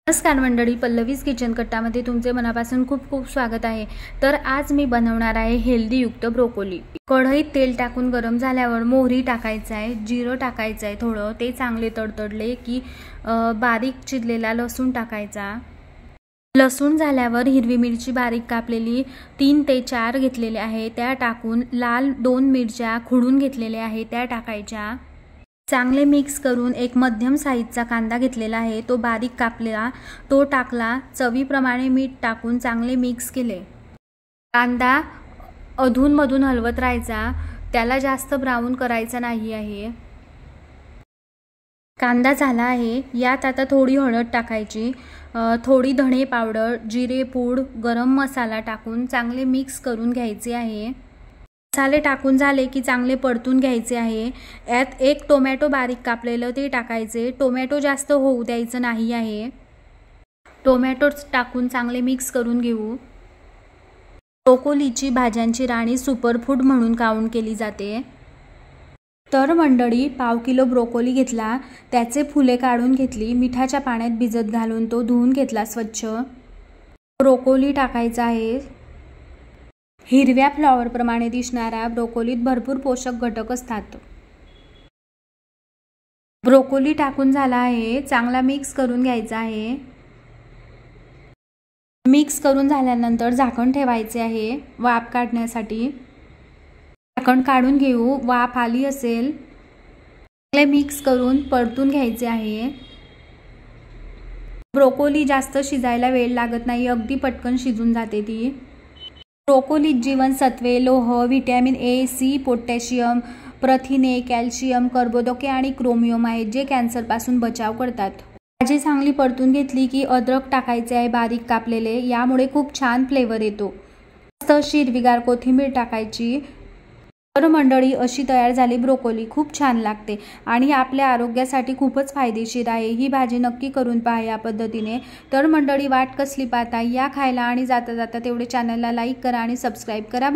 नमस्कार मंडळी, पल्लवीज किचन कट्टामध्ये तुमचे मनापासून खूप खूप स्वागत आहे। तर आज मी बनवणार आहे हेल्दी युक्त ब्रोकोली। कढईत तेल टाकून गरम झाल्यावर मोहरी टाकायचं आहे, जिरं टाकायचं आहे थोडं, ते चांगले तडतडले की बारीक चिरलेला लसूण टाकायचा। लसूण झाल्यावर हिरवी मिरची बारीक कापलेली 3 ते 4 घेतलेले आहे त्या टाकून, लाल 2 मिरच्या खुडून घेतलेल्या आहे त्या टाकायच्या। चांगले मिक्स करून एक मध्यम साईजचा कांदा घेतलेला आहे तो बारीक कापलेला तो टाकला। चवीप्रमाणे मीठ टाकून चांगले मिक्स केले। कांदा अधूनमधून हलवत राहायचा, त्याला जास्त ब्राऊन करायचा नाही आहे। कांदा झाला आहे, यात आता थोडी हळद टाकायची, थोडी धणे पावडर, जिरे पूड, गरम मसाला टाकून चांगले मिक्स करून घ्यायचे आहे। मसाले टाकून झाले की चांगले परतून घ्यायचे आहे। यात एक टोमॅटो बारीक कापलेलं ते टाकायचे, टोमॅटो जास्त होऊ द्यायचं नाही आहे। टोमॅटो टाकून चांगले मिक्स करून घेऊ। ब्रोकोलीची भाज्यांची राणी सुपरफूड म्हणून काउंट केली जाते। तर मंडळी, पाव किलो ब्रोकोली घेतला, त्याचे फुले काढून घेतली, मिठाच्या पाण्यात भिजत घालून तो धुवून घेतला स्वच्छ। ब्रोकोली टाकायचा आहे। हिरव्या फ्लॉवर प्रमाणे दिसणारा ब्रोकोलीत भरपूर पोषक घटक असतात। ब्रोकोली टाकून झाला आहे, चांगला मिक्स करून घ्यायचा आहे। मिक्स करून झाल्यानंतर झाकण ठेवायचे आहे वाफ काढण्यासाठी। झाकण काढून घेऊ, वाफ आली असेल चांगले मिक्स करून परतून घ्यायचे आहे। ब्रोकोली जास्त शिजायला वेळ लागत नाही, अगदी पटकन शिजून जाते ती। ब्रोकोलीत जीवनसत्वे, लोह, व्हिटॅमिन ए, सी, पोटॅशियम, प्रथिने, कॅल्शियम, कर्बोदके आणि क्रोमियम आहेत जे कॅन्सरपासून बचाव करतात। भाजी चांगली परतून घेतली की अद्रक टाकायचे आहे बारीक कापलेले, यामुळे खूप छान फ्लेवर येतो। मस्त हिरवीगार कोथिंबीर टाकायची। तर मंडळी, अशी तयार झाली ब्रोकोली, खूप छान लागते आणि आपल्या आरोग्यासाठी खूपच फायदेशीर आहे। ही भाजी नक्की करून पहा या पद्धतीने। तर मंडळी, वाट कसली पाहता, या खायला आणि जाता जाता तेवढे चॅनलला लाईक करा आणि सबस्क्राईब करा।